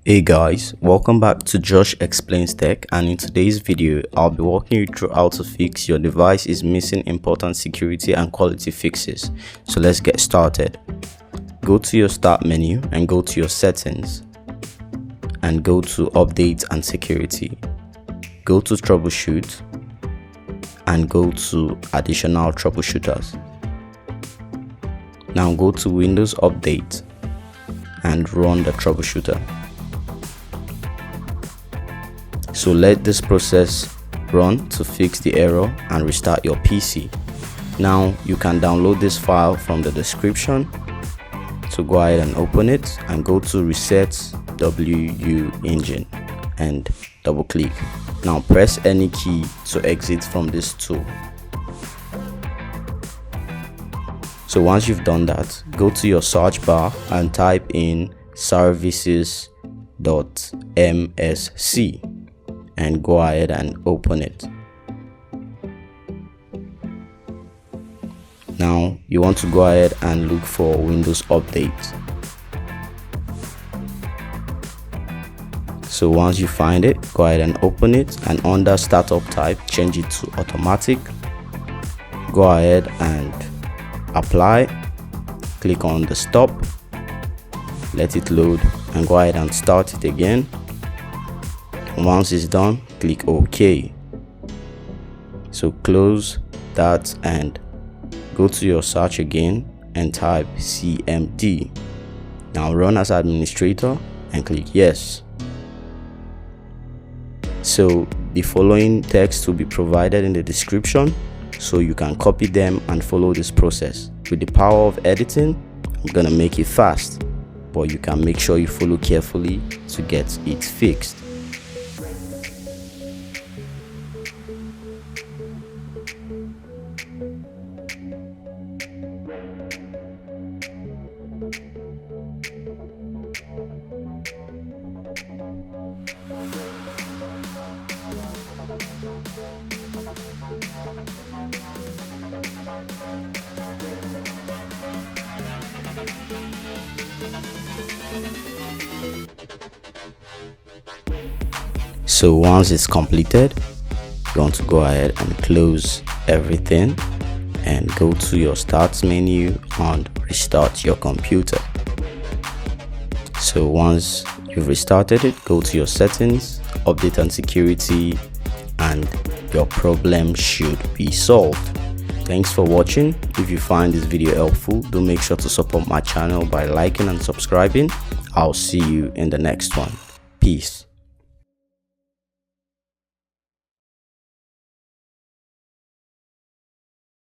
Hey guys, welcome back to Josh Explains Tech, and in today's video I'll be walking you through how to fix your device is missing important security and quality fixes. So let's get started. Go to your start menu and go to your settings and go to update and security. Go to troubleshoot and go to additional troubleshooters. Now go to Windows Update and run the troubleshooter. So let this process run to fix the error and restart your PC. Now you can download this file from the description. So go ahead and open it and go to reset.wu engine and double click. Now press any key to exit from this tool. So once you've done that, go to your search bar and type in services.msc and go ahead and open it. Now you want to go ahead and look for Windows Update. So once you find it, go ahead and open it, and under startup type change it to automatic. Go ahead and apply, click on the stop, let it load, and go ahead and start it again. Once it's done, click OK. So close that and go to your search again and type cmd. Now run as administrator and click yes. So the following text will be provided in the description, so you can copy them and follow this process. With the power of editing, I'm gonna make it fast, but you can make sure you follow carefully to get it fixed. So once it's completed, you want to go ahead and close everything and go to your start menu and restart your computer. So once you've restarted it, go to your settings, update and security, and your problem should be solved. Thanks for watching. If you find this video helpful, do make sure to support my channel by liking and subscribing. I'll see you in the next one. Peace.